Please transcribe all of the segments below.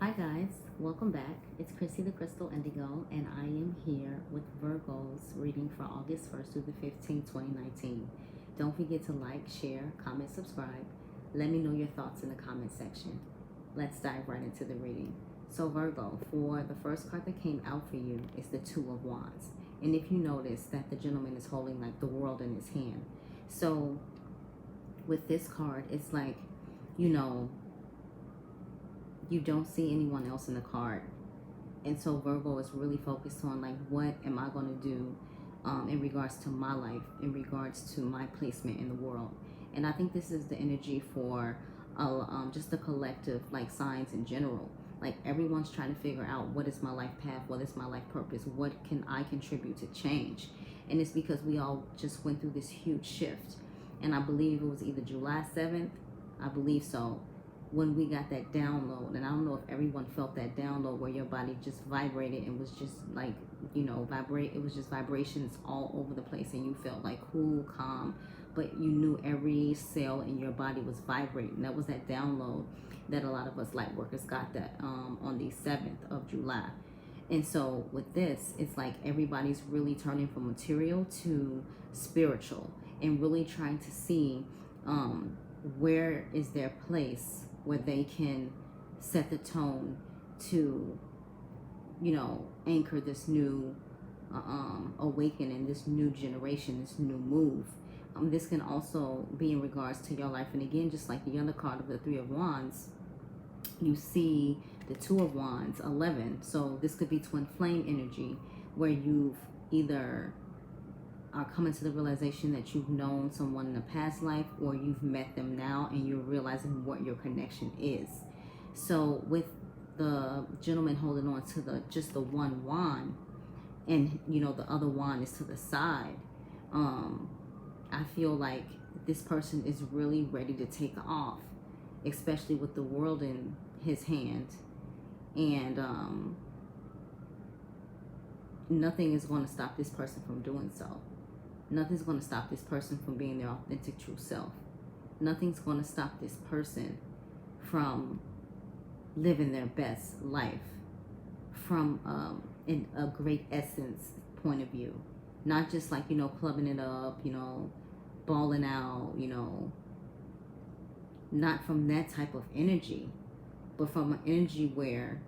Hi guys, welcome back. It's Chrissy the Crystal Indigo, and I am here with Virgo's reading for August 1st through the 15th, 2019. Don't forget to like, share, comment, subscribe. Let me know your thoughts in the comment section. Let's dive right into the reading. So Virgo, for the first card that came out for you is the Two of Wands. And if you notice that the gentleman is holding like the world in his hand. So with this card, it's like, you know, you don't see anyone else in the card, and so Virgo is really focused on like, what am I going to do in regards to my life, in regards to my placement in the world. And I think this is the energy for just the collective like signs in general. Like everyone's trying to figure out, what is my life path, what is my life purpose, what can I contribute to change. And it's because we all just went through this huge shift, and I believe it was either July 7th, I believe so, when we got that download. And I don't know if everyone felt that download where your body just vibrated and was just like, you know, it was just vibrations all over the place, and you felt like cool, calm, but you knew every cell in your body was vibrating. That was that download that a lot of us light workers got, that on the 7th of July. And so with this, it's like everybody's really turning from material to spiritual, and really trying to see where is their place where they can set the tone to, you know, anchor this new awakening, this new generation, this new move. This can also be in regards to your life. And again, just like the other card of the Three of Wands, you see the Two of Wands, 11. So this could be twin flame energy, where you've either are coming to the realization that you've known someone in a past life, or you've met them now and you're realizing what your connection is. So with the gentleman holding on to just the one wand, and you know the other wand is to the side, I feel like this person is really ready to take off, especially with the world in his hand. And nothing is going to stop this person from doing so. Nothing's going to stop this person from being their authentic true self. Nothing's going to stop this person from living their best life from in a great essence point of view. Not just like, you know, clubbing it up, you know, balling out, you know, not from that type of energy, but from an energy where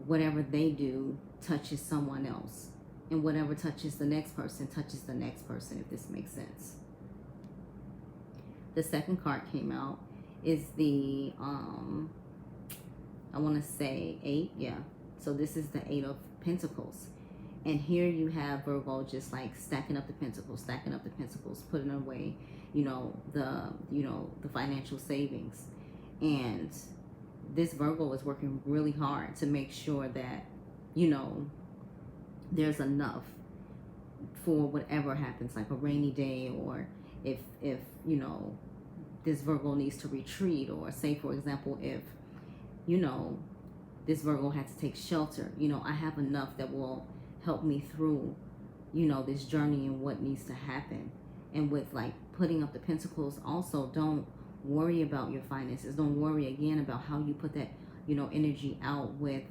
whatever they do touches someone else, and whatever touches the next person touches the next person, if this makes sense. The second card came out is the I want to say 8, yeah. So this is the 8 of Pentacles, and here you have Virgo just like stacking up the pentacles, putting away, you know, the financial savings. And this Virgo is working really hard to make sure that, you know, there's enough for whatever happens, like a rainy day, or if you know, this Virgo needs to retreat, or say for example, if, you know, this Virgo had to take shelter, you know, I have enough that will help me through, you know, this journey and what needs to happen. And with like putting up the pentacles, also don't worry about your finances. Don't worry again about how you put that, you know, energy out with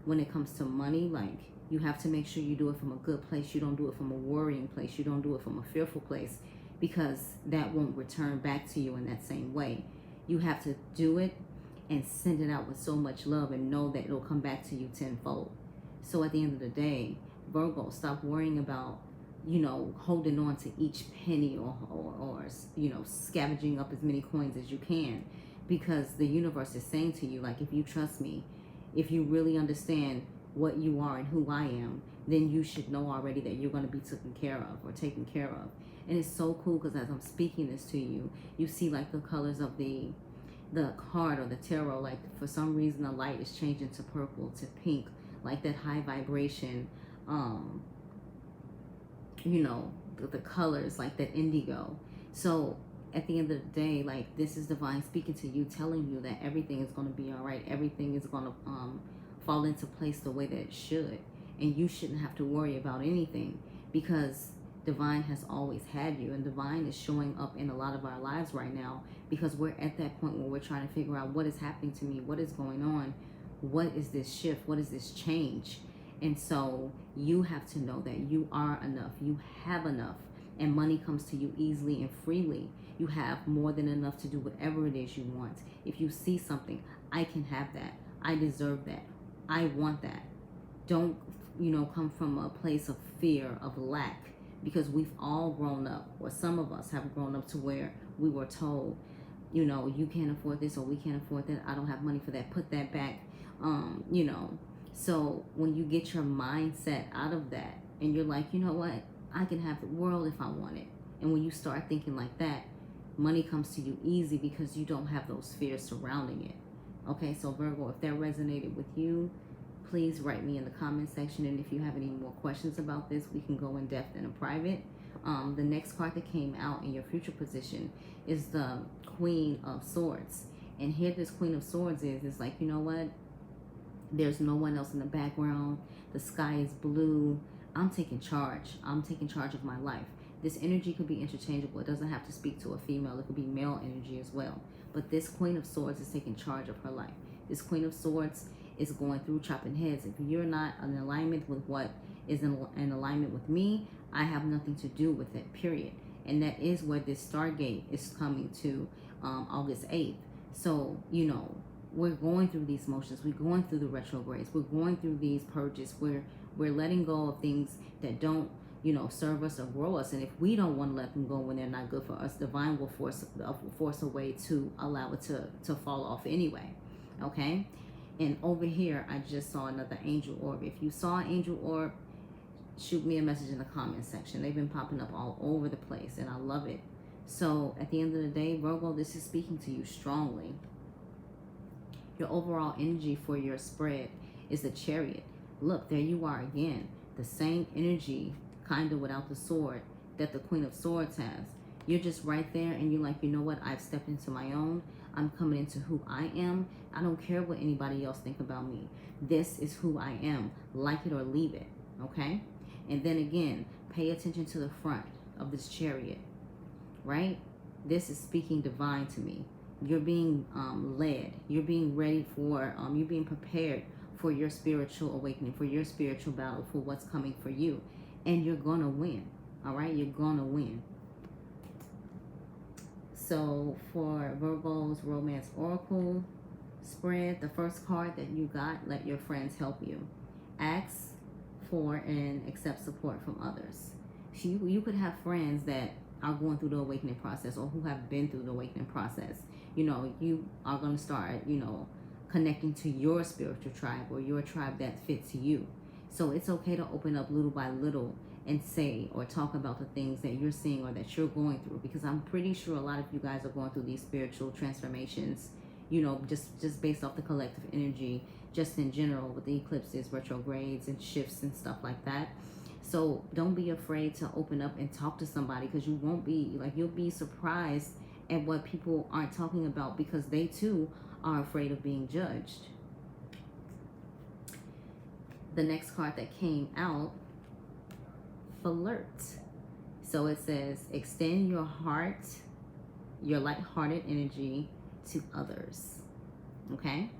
when it comes to money. Like, you have to make sure you do it from a good place. You don't do it from a worrying place. You don't do it from a fearful place, because that won't return back to you in that same way. You have to do it and send it out with so much love, and know that it'll come back to you tenfold. So at the end of the day, Virgo, stop worrying about, you know, holding on to each penny, or you know, scavenging up as many coins as you can, because the universe is saying to you, like, if you trust me, if you really understand what you are and who I am, then you should know already that you're going to be taken care of, or taken care of. And it's so cool, because as I'm speaking this to you, you see like the colors of the card or the tarot, like for some reason the light is changing to purple, to pink, like that high vibration, you know, the colors like that indigo. So at the end of the day, like, this is divine speaking to you, telling you that everything is going to be all right. Everything is going to fall into place the way that it should, and you shouldn't have to worry about anything, because divine has always had you, and divine is showing up in a lot of our lives right now, because we're at that point where we're trying to figure out what is happening to me, what is going on, what is this shift? What is this change? And so you have to know that you are enough. You have enough. And money comes to you easily and freely. You have more than enough to do whatever it is you want. If you see something, I can have that. I deserve that. I want that. Don't, come from a place of fear, of lack, because we've all grown up, or some of us have grown up to where we were told, you can't afford this, or we can't afford that. I don't have money for that. Put that back. So when you get your mindset out of that and you're like, you know what? I can have the world if I want it. And when you start thinking like that, money comes to you easy because you don't have those fears surrounding it. Okay, so Virgo, if that resonated with you, please write me in the comment section. And if you have any more questions about this, we can go in depth in a private. The next card that came out in your future position is the Queen of Swords. And here this Queen of Swords is like, you know what? There's no one else in the background. The sky is blue. I'm taking charge. I'm taking charge of my life. This energy could be interchangeable. It doesn't have to speak to a female. It could be male energy as well. But this Queen of Swords is taking charge of her life. This Queen of Swords is going through chopping heads. If you're not in alignment with what is in alignment with me, I have nothing to do with it, period. And that is where this Stargate is coming to August 8th. So, we're going through these motions. We're going through the retrogrades. We're going through these purges. We're letting go of things that don't, serve us or grow us. And if we don't want to let them go when they're not good for us, divine will force a way to allow it to fall off anyway. Okay? And over here, I just saw another angel orb. If you saw an angel orb, shoot me a message in the comment section. They've been popping up all over the place, and I love it. So at the end of the day, Virgo, this is speaking to you strongly. Your overall energy for your spread is the Chariot. Look, there you are again. The same energy, kind of without the sword, that the Queen of Swords has. You're just right there, and you're like, you know what? I've stepped into my own. I'm coming into who I am. I don't care what anybody else think about me. This is who I am. Like it or leave it, okay? And then again, pay attention to the front of this Chariot, right? This is speaking divine to me. You're being led. You're being ready for, you're being prepared for your spiritual awakening, for your spiritual battle, for what's coming for you. And you're going to win, all right? You're going to win. So for Virgo's Romance Oracle spread, the first card that you got, let your friends help you. Ask for and accept support from others. You could have friends that are going through the awakening process, or who have been through the awakening process. You are going to start, connecting to your spiritual tribe, or your tribe that fits you. So it's okay to open up little by little and say or talk about the things that you're seeing or that you're going through, because I'm pretty sure a lot of you guys are going through these spiritual transformations, just based off the collective energy, just in general, with the eclipses, retrogrades, and shifts and stuff like that. So don't be afraid to open up and talk to somebody, because you won't be, you'll be surprised at what people aren't talking about, because they too are afraid of being judged. The next card that came out, Flirt. So it says, extend your heart, your light-hearted energy to others. Okay?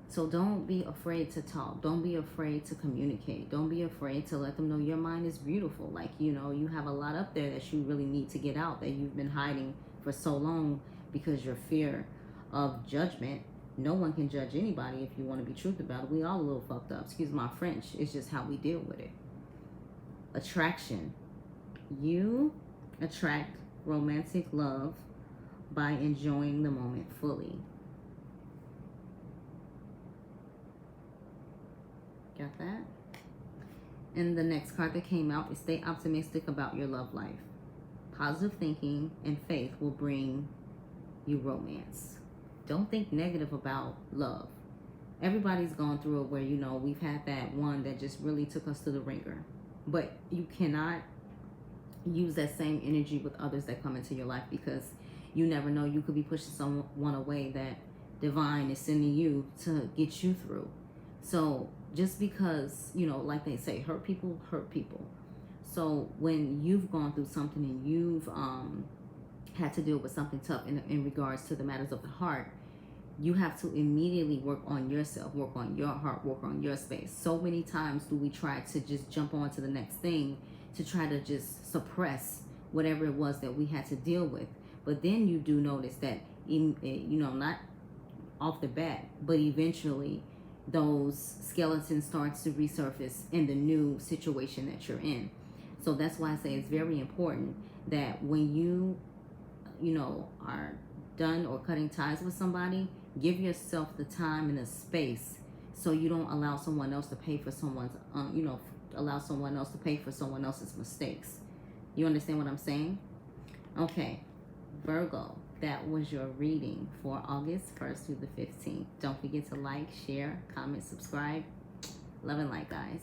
So don't be afraid to talk. Don't be afraid to communicate. Don't be afraid to let them know your mind is beautiful. You have a lot up there that you really need to get out, that you've been hiding for so long because your fear of judgment. No one can judge anybody if you want to be truth about it. We all a little fucked up. Excuse my French. It's just how we deal with it. Attraction. You attract romantic love by enjoying the moment fully. Got that? And the next card that came out is stay optimistic about your love life. Positive thinking and faith will bring you romance. Don't think negative about love. Everybody's gone through it where, we've had that one that just really took us to the ringer. But you cannot use that same energy with others that come into your life, because you never know. You could be pushing someone away that divine is sending you to get you through. So just because, like they say, hurt people hurt people. So when you've gone through something and you've had to deal with something tough in regards to the matters of the heart, you have to immediately work on yourself, work on your heart, work on your space. So many times do we try to just jump on to the next thing to try to just suppress whatever it was that we had to deal with. But then you do notice that, not off the bat, but eventually those skeletons start to resurface in the new situation that you're in. So that's why I say it's very important that when you are done or cutting ties with somebody, give yourself the time and the space so you don't allow someone else to pay for someone's, allow someone else to pay for someone else's mistakes. You understand what I'm saying? Okay, Virgo, that was your reading for August 1st through the 15th. Don't forget to like, share, comment, subscribe. Love and light, guys.